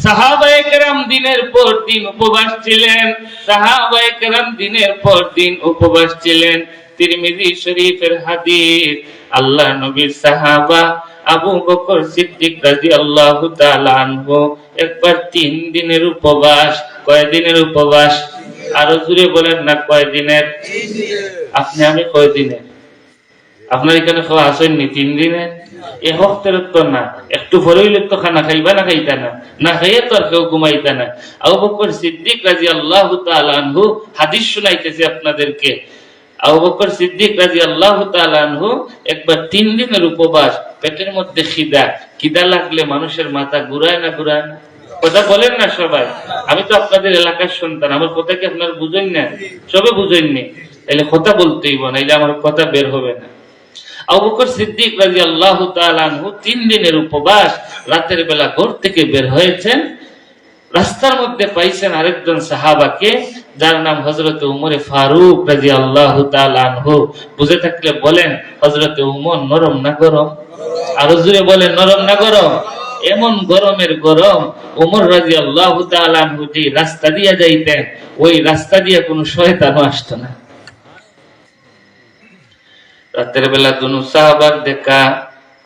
সাহাবায়ে কেরাম দিনের পর দিন উপবাস ছিলেন, সাহাবায়ে কেরাম দিনের পর দিন উপবাস ছিলেন। তিরমিজি শরীফের হাদিস, আল্লাহ নবীর সাহাবা আবু বকর সিদ্দিক রাদিয়াল্লাহু তাআলা আনহু একবার 3 দিনের উপবাস। কয় দিনের উপবাস? আরো জোরে বলেন না, কয় দিনের? আপনি আমি কয় দিনের? আপনার এখানে খাওয়া আসেননি 3 দিনের? এ হক্তের তো না, একটু ভরইলে তো খানা খাইবা না, খাইতা না, না খাইয়ে তো আর কেউ ঘুমাইতা না। আবু বকর সিদ্দিক রাদিয়াল্লাহু তাআলা আনহু হাদিস শুনাইতেছে আপনাদেরকে। আবু বকর সিদ্দিক রাদিয়াল্লাহু তাআলা আনহু একবার 3 দিনের উপবাস, পেটের মধ্যে খিদা লাগলে মানুষের মাথা ঘুরায় না ঘুরায় না? কথা বলেন না সবাই। আমি তো আপনাদের এলাকার সন্তান, আমার কথা কি আপনারা বুঝেন না? সবে বুঝেননি, তাহলে কথা বলতেই নাইলে আমার কথা বের হবে না। আবু বকর সিদ্দিক রাদিয়াল্লাহু তাআলা আনহু 3 দিনের উপবাস, রাতের বেলা ঘর থেকে বের হয়েছেন। রাস্তার মধ্যে পাইছেন আরেকজন সাহাবাকে, যার নাম হযরত উমর ফারুক রাদিয়াল্লাহু তাআলা আনহু। বুঝে থাকলে বলেন, হযরত উমর নরম না গরম? আরো জোরে বলেন, নরম না গরম? এমন গরমের গরম উমর রাদিয়াল্লাহু তাআলা আনহু যে রাস্তা দিয়ে যাইতেন, ওই রাস্তা দিয়ে কোনো শয়তানও আসতো না। রাতের বেলা দুনু সাহাবার দেখা।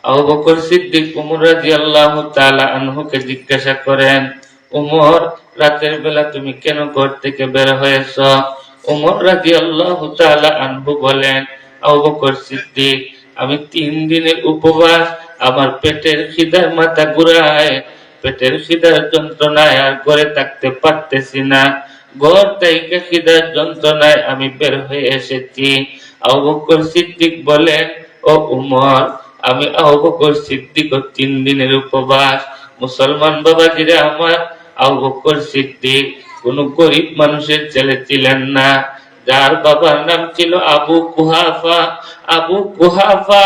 আবু বকর সিদ্দিক উমর রাদিয়াল্লাহু তাআলা আনহুকে জিজ্ঞাসা করেন, উমর, রাতের বেলা তুমি কেন ঘর থেকে বের হয়েছ? উমর রাদিয়াল্লাহু তাআলা আনহু বলেন, আবু বকর সিদ্দিক, আমি 3 দিনের উপবাস, আমার পেটের খিদার মাথা ঘুরায়, পেটের খিদার যন্ত্রণায় আর ঘরে থাকতে পারতেছি না, ঘর থেকে খিদার যন্ত্রণায় আমি বের হয়ে এসেছি। আবু বকর সিদ্দিক বলেন, ও উমর, আমি আবু বকর সিদ্দিক 3 দিনের উপবাস। মুসলমান বাবাজিরা আমার, আবু বকর সিদ্দিক কোন গরিব মানুষের ছেলে ছিলেন না, যার বাবার নাম ছিল আবু কুহাফা। আবু কুহাফা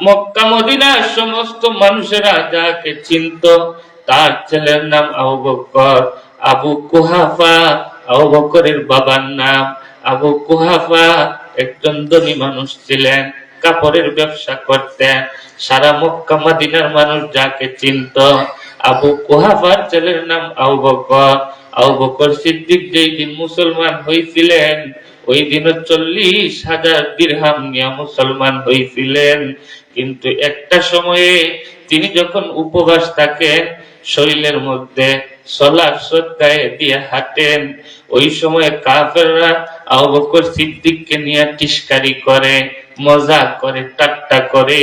মক্কা মদিনার সমস্ত মানুষেরা যাকে চিনত, তার ছেলের নাম আবু বকর। আবু কুহাফা, আবু বকরের বাবার নাম। আবু কুহাফা একজন ধনী মানুষ ছিলেন, কাপড়ের ব্যবসা করতেন, সারা মক্কা মদিনার মানুষ যাকে চিনত। আবু কুহাফার ছেলের নাম আবু বকর। আবু বকর সিদ্দিক যেই দিন মুসলমান হয়েছিলেন, ওই দিন 40,000 দিরহাম নিয়ে মুসলমান হয়েছিলেন। কিন্তু একটা সময়ে তিনি যখন উপবাস থাকেন, শরীরের মধ্যে সলার সদকায়ে দিয়ে হাঁটেন, ওই সময় কাফেররা আবু বকর সিদ্দিককে নিয়ে টিস্কারি করে, মজা করে, ঠাট্টা করে।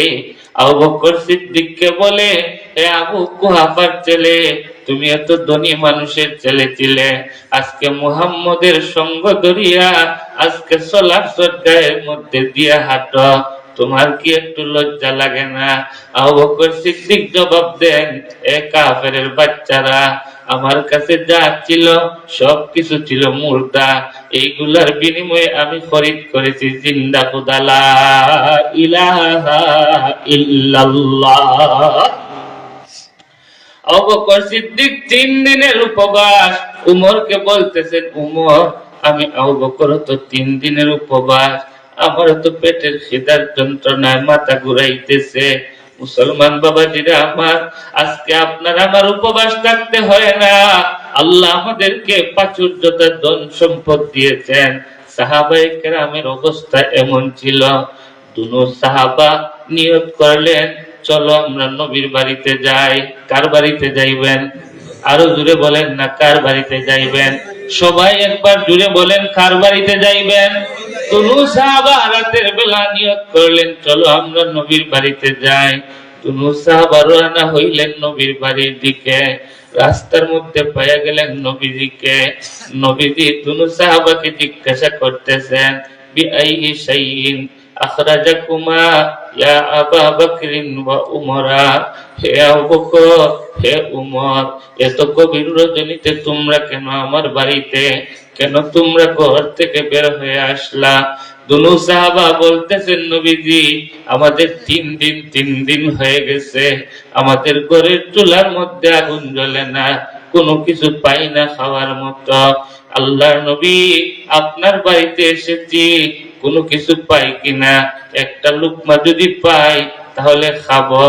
আবু বকর সিদ্দিককে বলে, হে আবু কুহাফার ছেলে, তুমি এত ধনী মানুষের ছেলে ছিলে, আজকে মুহাম্মদের সঙ্গ ধরিয়া আজকে সলার সদকায়ের মধ্যে দিয়ে হাঁটো, তোমার কি একটু লজ্জা লাগে না? আবু বকর সিদ্দিক জবাব দেন, এ কাফেরের বাচ্চারা, আমার কাছে যা ছিল সবকিছু ছিল মুর্দা, এইগুলার বিনিময়ে আমি খরিদ করেছি জিন্দা খুদা লা ইলাহা ইল্লাল্লাহ। আবু বকর সিদ্দিক 3 দিনের উপবাস। উমরকে বলতেছেন, উমর, আমি আবু বকর তো 3 দিনের উপবাস, আমার তো পেটের খিদার যন্ত্রণায় মাথা ঘুরাইতেছে। মুসলমান বাবাজিরা আমার, আজকে আপনার আমার উপবাস থাকতে হয় না, আল্লাহ আমাদেরকে প্রাচুর্যতা ধন সম্পদ দিয়েছেন। সাহাবায়ে কেরামের অবস্থা এমন ছিল, দুনো সাহাবা নিয়ত করলেন, চলো আমরা নবীর বাড়িতে যাই। কার বাড়িতে যাইবেন? আরো জোরে বলেন না, কার বাড়িতে যাইবেন? সবাই একবার জোরে বলেন, কার বাড়িতে যাইবেন? দুনু সাহাবা রাতের বেলা নিয়ত করলেন, চলো আমরা নবীর বাড়িতে যাই। দুনু সাহাবা রওনা হইলেন নবীর বাড়ির দিকে। রাস্তার মধ্যে পাইয়া গেলেন নবীজিকে। নবীজি দুনু সাহাবাকে জিজ্ঞাসা করতেছেন, বিআইয়ি শাইইন আখরাজাকুমা ইয়া আবা বকরিন ওয়া উমরা, হে আবু বকর, হে উমর, এত গভীর রজনীতে তোমরা কেন আমার বাড়িতে, কেন তোমরা ঘর থেকে বের হয়ে আসলা? দুনু সাহাবা বলতেছেন, নবীজি, আমাদের 3 দিন হয়ে গেছে, আমাদের ঘরের চুলার মধ্যে আগুন জ্বলে না, কোনো কিছু পাই না খাওয়ার মতো। আল্লাহর নবী, আপনার বাড়িতে এসেছি, কোনো কিছু পাই কিনা, একটা লুকমা যদি পাই তাহলে খাবো।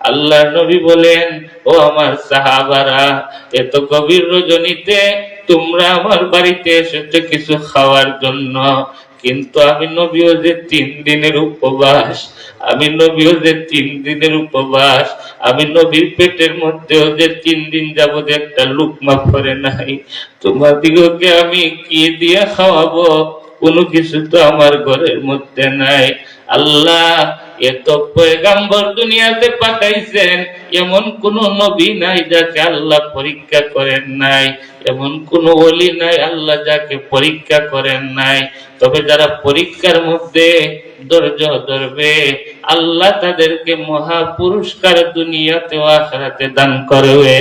আল্লাহর নবী বলেন, ও আমার সাহাবারা, এত গভীর রজনীতে তোমরা আমার বাড়িতে এসেছো কিছু খাওয়ার জন্য, কিন্তু আমি নবীও যে 3 দিনের উপবাস, আমি নবীও যে 3 দিনের উপবাস, আমি নবীর পেটের মধ্যেও যে 3 দিন যাবত একটা লুকমা পড়ে নাই। তোমাদিগকে আমি কি দিয়ে খাওয়াবো? কোনো কিছু তো আমার ঘরের মধ্যে নাই। আল্লাহ এত পয়গাম্বর দুনিয়াতে পাঠাইছেন, এমন কোন নবী নাই যাকে আল্লাহ পরীক্ষা করেন নাই, এমন কোন ওলি নাই আল্লাহ যাকে পরীক্ষা করেন নাই। তবে যারা পরীক্ষার মধ্যে ধৈর্য ধরবে, আল্লাহ তাদেরকে মহা পুরস্কার দুনিয়াতে ও আখিরাতে দান করবে।